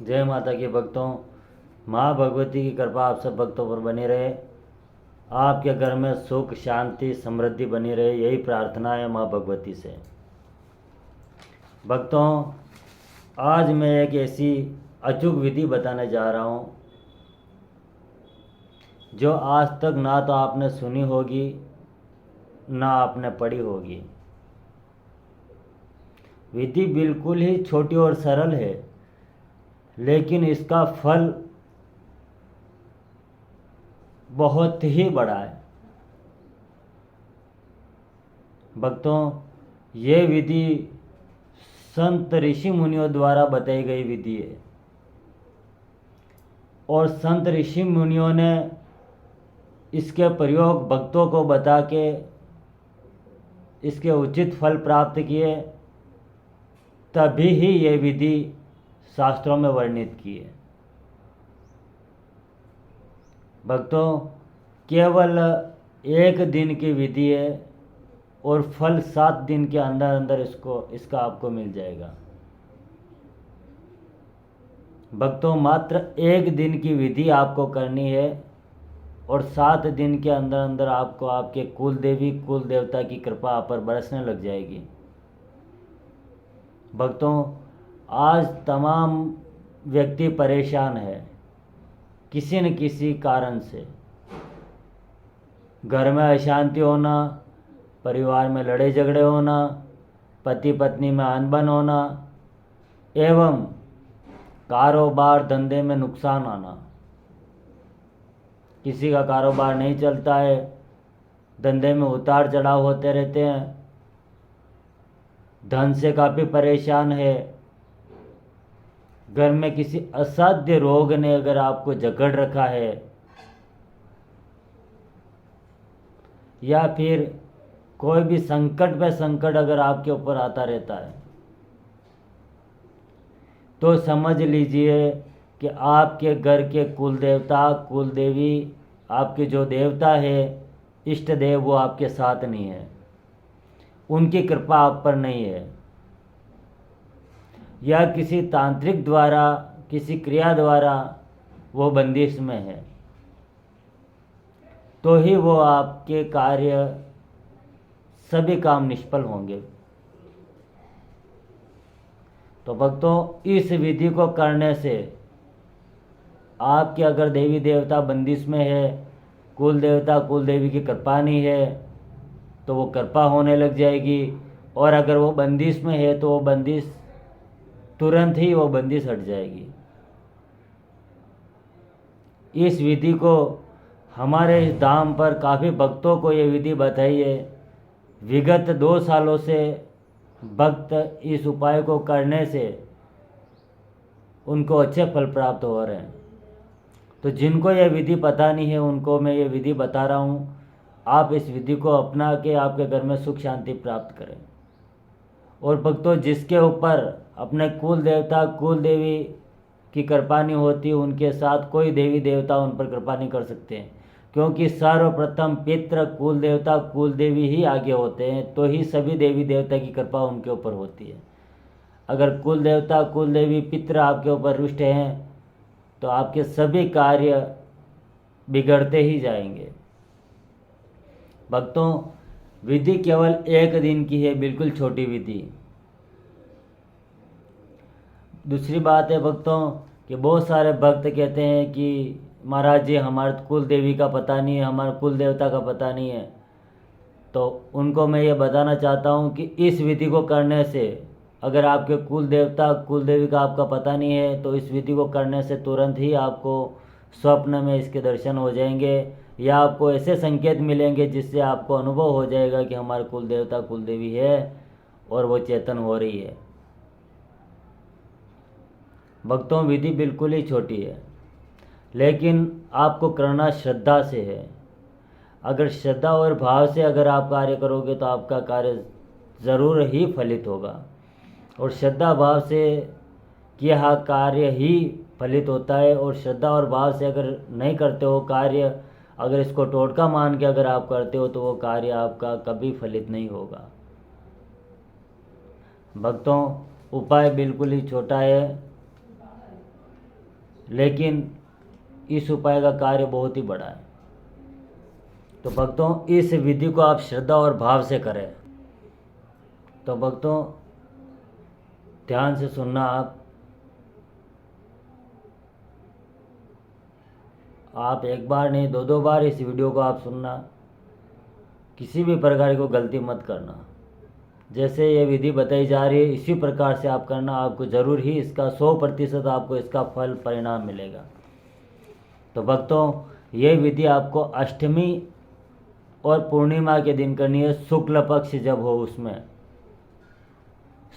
जय माता की भक्तों, माँ भगवती की कृपा आप सब भक्तों पर बनी रहे। आपके घर में सुख शांति समृद्धि बनी रहे, यही प्रार्थना है माँ भगवती से। भक्तों, आज मैं एक ऐसी अचूक विधि बताने जा रहा हूँ जो आज तक ना तो आपने सुनी होगी ना आपने पढ़ी होगी। विधि बिल्कुल ही छोटी और सरल है, लेकिन इसका फल बहुत ही बड़ा है। भक्तों, ये विधि संत ऋषि मुनियों द्वारा बताई गई विधि है और संत ऋषि मुनियों ने इसके प्रयोग भक्तों को बता के इसके उचित फल प्राप्त किए, तभी ही ये विधि शास्त्रों में वर्णित की है। भक्तों, केवल एक दिन की विधि है और फल 7 दिन के अंदर अंदर इसका आपको मिल जाएगा। भक्तों, मात्र एक दिन की विधि आपको करनी है और 7 दिन के अंदर अंदर आपको आपके कुल देवी कुल देवता की कृपा आप पर बरसने लग जाएगी। भक्तों, आज तमाम व्यक्ति परेशान है किसी न किसी कारण से। घर में अशांति होना, परिवार में लड़ाई झगड़े होना, पति पत्नी में अनबन होना एवं कारोबार धंधे में नुकसान आना। किसी का कारोबार नहीं चलता है, धंधे में उतार चढ़ाव होते रहते हैं, धन से काफ़ी परेशान है, घर में किसी असाध्य रोग ने अगर आपको जकड़ रखा है, या फिर कोई भी संकट पे संकट अगर आपके ऊपर आता रहता है, तो समझ लीजिए कि आपके घर के कुल देवता कुल देवी, आपके जो देवता है इष्ट देव, वो आपके साथ नहीं है, उनकी कृपा आप पर नहीं है, या किसी तांत्रिक द्वारा किसी क्रिया द्वारा वो बंदिश में है, तो ही वो आपके कार्य सभी काम निष्फल होंगे। तो भक्तों, इस विधि को करने से आपके अगर देवी देवता बंदिश में है, कुल देवता कुल देवी की कृपा नहीं है, तो वो कृपा होने लग जाएगी। और अगर वो बंदिश में है तो वो बंदिश तुरंत ही वो बंदिश हट जाएगी। इस विधि को हमारे इस धाम पर काफ़ी भक्तों को ये विधि बताई है। विगत 2 सालों से भक्त इस उपाय को करने से उनको अच्छे फल प्राप्त हो रहे हैं। तो जिनको यह विधि पता नहीं है उनको मैं ये विधि बता रहा हूँ। आप इस विधि को अपना के आपके घर में सुख शांति प्राप्त करें। और भक्तों, जिसके ऊपर अपने कुल देवता कुल देवी की कृपा नहीं होती, उनके साथ कोई देवी देवता उन पर कृपा नहीं कर सकते हैं, क्योंकि सर्वप्रथम पितृ कुल देवता कुल देवी ही आगे होते हैं, तो ही सभी देवी देवता की कृपा उनके ऊपर होती है। अगर कुल देवता कुल देवी पितृ आपके ऊपर रुष्ट हैं तो आपके सभी कार्य बिगड़ते ही जाएंगे। भक्तों, विधि केवल एक दिन की है, बिल्कुल छोटी विधि। दूसरी बात है भक्तों कि बहुत सारे भक्त कहते हैं कि महाराज जी हमारे कुल देवी का पता नहीं है, हमारे कुल देवता का पता नहीं है। तो उनको मैं ये बताना चाहता हूँ कि इस विधि को करने से अगर आपके कुल देवता कुल देवी का आपका पता नहीं है तो इस विधि को करने से तुरंत ही आपको स्वप्न में इसके दर्शन हो जाएंगे, या आपको ऐसे संकेत मिलेंगे जिससे आपको अनुभव हो जाएगा कि हमारे कुल देवता कुल देवी है और वो चेतन हो रही है। भक्तों, विधि बिल्कुल ही छोटी है, लेकिन आपको करना श्रद्धा से है। अगर श्रद्धा और भाव से अगर आप कार्य करोगे तो आपका कार्य ज़रूर ही फलित होगा। और श्रद्धा भाव से किया कार्य ही फलित होता है। और श्रद्धा और भाव से अगर नहीं करते हो कार्य, अगर इसको टोटका मान के अगर आप करते हो तो वो कार्य आपका कभी फलित नहीं होगा। भक्तों, उपाय बिल्कुल ही छोटा है। लेकिन इस उपाय का कार्य बहुत ही बड़ा है। तो भक्तों, इस विधि को आप श्रद्धा और भाव से करें। तो भक्तों, ध्यान से सुनना। आप एक बार नहीं, दो दो बार इस वीडियो को आप सुनना। किसी भी प्रकार की गलती मत करना। जैसे ये विधि बताई जा रही है इसी प्रकार से आप करना। आपको ज़रूर ही इसका 100% आपको इसका फल परिणाम मिलेगा। तो भक्तों, ये विधि आपको अष्टमी और पूर्णिमा के दिन करनी है। शुक्ल पक्ष जब हो, उसमें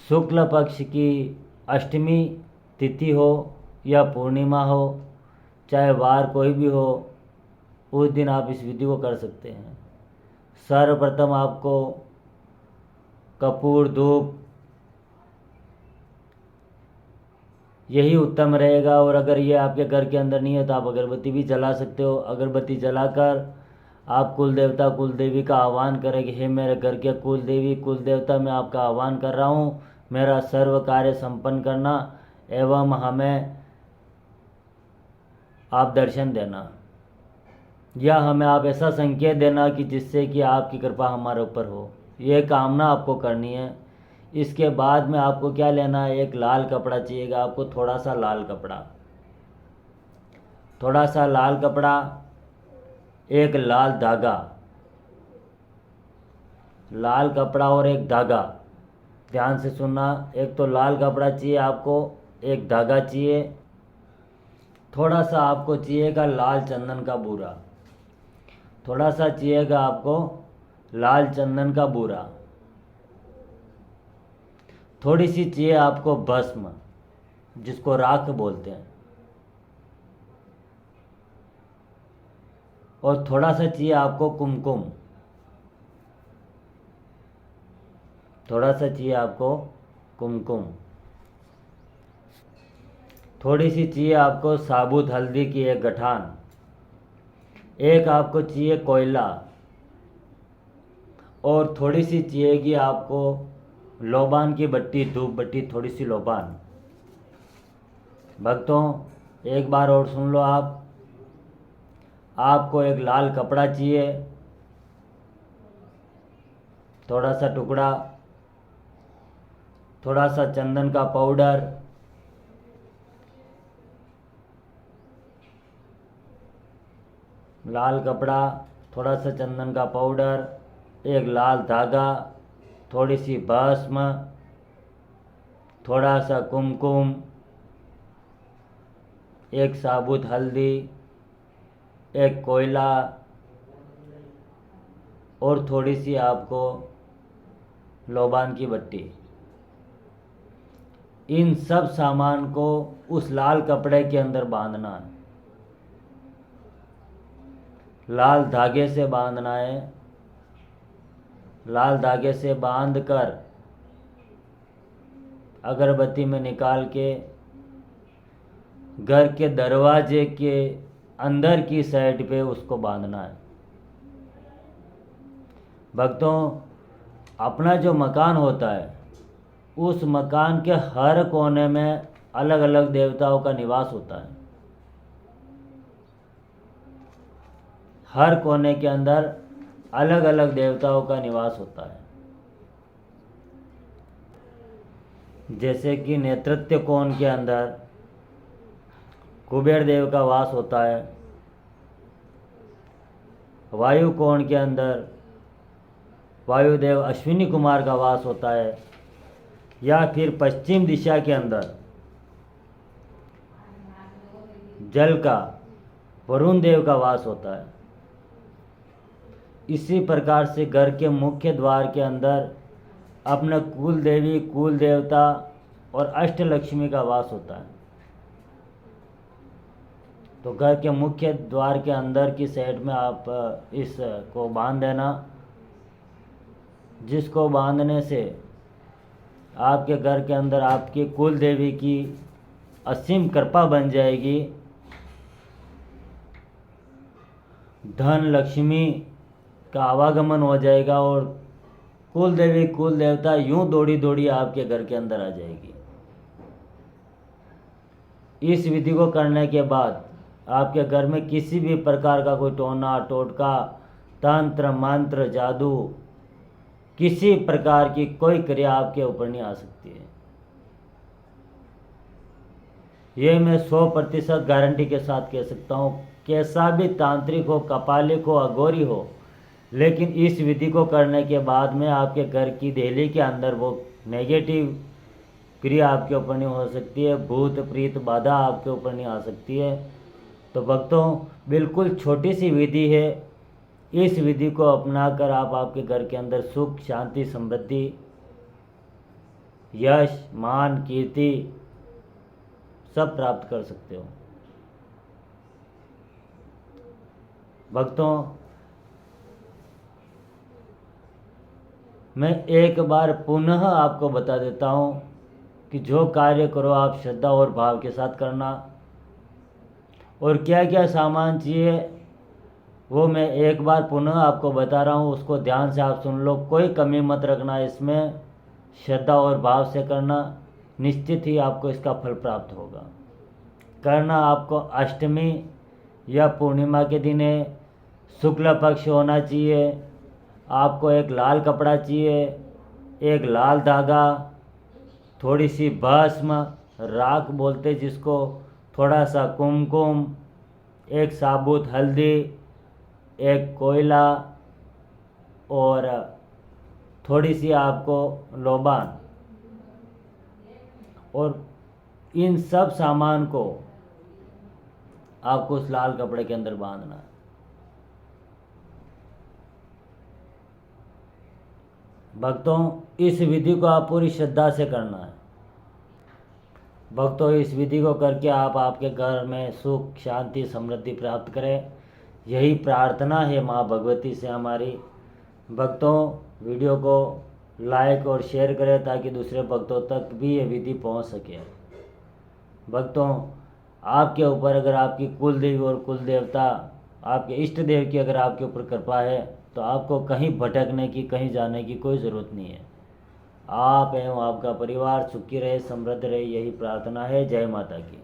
शुक्ल पक्ष की अष्टमी तिथि हो या पूर्णिमा हो, चाहे वार कोई भी हो, उस दिन आप इस विधि को कर सकते हैं। सर्वप्रथम आपको कपूर, धूप, यही उत्तम रहेगा। और अगर ये आपके घर के अंदर नहीं है तो आप अगरबत्ती भी जला सकते हो। अगरबत्ती जलाकर आप कुल देवता कुल देवी का आह्वान करें कि हे मेरे घर के कुल देवी कुल देवता, मैं आपका आह्वान कर रहा हूँ, मेरा सर्व कार्य संपन्न करना एवं हमें आप दर्शन देना, या हमें आप ऐसा संकेत देना कि जिससे कि आपकी कृपा हमारे ऊपर हो। ये कामना आपको करनी है। इसके बाद में आपको क्या लेना है, एक लाल कपड़ा चाहिएगा आपको, थोड़ा सा लाल कपड़ा, थोड़ा सा लाल कपड़ा, एक लाल धागा, लाल कपड़ा और एक धागा। ध्यान से सुनना। एक तो लाल कपड़ा चाहिए आपको, एक धागा चाहिए, थोड़ा सा आपको चाहिएगा लाल चंदन का बूरा, थोड़ा सा चाहिएगा आपको लाल चंदन का बूरा, थोड़ी सी चाहिए आपको भस्म, जिसको राख बोलते हैं, और थोड़ा सा चाहिए आपको कुमकुम, थोड़ा सा चाहिए आपको कुमकुम, थोड़ी सी चाहिए आपको साबुत हल्दी की एक गठान, एक आपको चाहिए कोयला, और थोड़ी सी चाहिएगी आपको लोबान की बत्ती, धूप बत्ती, थोड़ी सी लोबान। भक्तों, एक बार और सुन लो। आपको एक लाल कपड़ा चाहिए, थोड़ा सा टुकड़ा, थोड़ा सा चंदन का पाउडर, लाल कपड़ा, थोड़ा सा चंदन का पाउडर, एक लाल धागा, थोड़ी सी भस्म, थोड़ा सा कुमकुम, एक साबुत हल्दी, एक कोयला, और थोड़ी सी आपको लोबान की बत्ती। इन सब सामान को उस लाल कपड़े के अंदर बांधना है, लाल धागे से बांधना है। लाल धागे से बांधकर अगरबत्ती में निकाल के घर के दरवाजे के अंदर की साइड पे उसको बांधना है। भक्तों, अपना जो मकान होता है, उस मकान के हर कोने में अलग अलग देवताओं का निवास होता है। हर कोने के अंदर अलग अलग देवताओं का निवास होता है। जैसे कि नेतृत्व कोण के अंदर कुबेर देव का वास होता है, वायु कोण के अंदर वायुदेव अश्विनी कुमार का वास होता है, या फिर पश्चिम दिशा के अंदर जल का वरुण देव का वास होता है। इसी प्रकार से घर के मुख्य द्वार के अंदर अपने कुल देवी कुल देवता और अष्टलक्ष्मी का वास होता है। तो घर के मुख्य द्वार के अंदर की साइड में आप इसको बांध देना, जिसको बांधने से आपके घर के अंदर आपकी कुल देवी की असीम कृपा बन जाएगी। धन लक्ष्मी का आवागमन हो जाएगा और कुल देवी कुल देवता यूं दौड़ी दौड़ी आपके घर के अंदर आ जाएगी। इस विधि को करने के बाद आपके घर में किसी भी प्रकार का कोई टोना टोटका, तंत्र मंत्र, जादू, किसी प्रकार की कोई क्रिया आपके ऊपर नहीं आ सकती है। ये मैं 100% गारंटी के साथ कह सकता हूँ। कैसा भी तांत्रिक हो, कपालिक हो, अघोरी हो, लेकिन इस विधि को करने के बाद में आपके घर की देहली के अंदर वो नेगेटिव क्रिया आपके ऊपर नहीं हो सकती है, भूत प्रीत बाधा आपके ऊपर नहीं आ सकती है। तो भक्तों, बिल्कुल छोटी सी विधि है। इस विधि को अपनाकर आप आपके घर के अंदर सुख, शांति, समृद्धि, यश, मान, कीर्ति सब प्राप्त कर सकते हो। भक्तों, मैं एक बार पुनः आपको बता देता हूँ कि जो कार्य करो आप श्रद्धा और भाव के साथ करना, और क्या क्या सामान चाहिए वो मैं एक बार पुनः आपको बता रहा हूँ, उसको ध्यान से आप सुन लो। कोई कमी मत रखना इसमें, श्रद्धा और भाव से करना, निश्चित ही आपको इसका फल प्राप्त होगा। करना आपको अष्टमी या पूर्णिमा के दिन है, शुक्ल पक्ष होना चाहिए। आपको एक लाल कपड़ा चाहिए, एक लाल धागा, थोड़ी सी भस्म, राख बोलते जिसको, थोड़ा सा कुमकुम, एक साबुत हल्दी, एक कोयला और थोड़ी सी आपको लोबान। और इन सब सामान को आपको उस लाल कपड़े के अंदर बांधना है। भक्तों, इस विधि को आप पूरी श्रद्धा से करना है। भक्तों, इस विधि को करके आप आपके घर में सुख, शांति, समृद्धि प्राप्त करें, यही प्रार्थना है माँ भगवती से हमारी। भक्तों, वीडियो को लाइक और शेयर करें ताकि दूसरे भक्तों तक भी ये विधि पहुंच सके। भक्तों, आपके ऊपर अगर आपकी कुल देवी और कुल देवता, आपके इष्ट देव की अगर आपके ऊपर कृपा है तो आपको कहीं भटकने की, कहीं जाने की कोई ज़रूरत नहीं है। आप एवं आपका परिवार सुखी रहे, समृद्ध रहे, यही प्रार्थना है। जय माता की।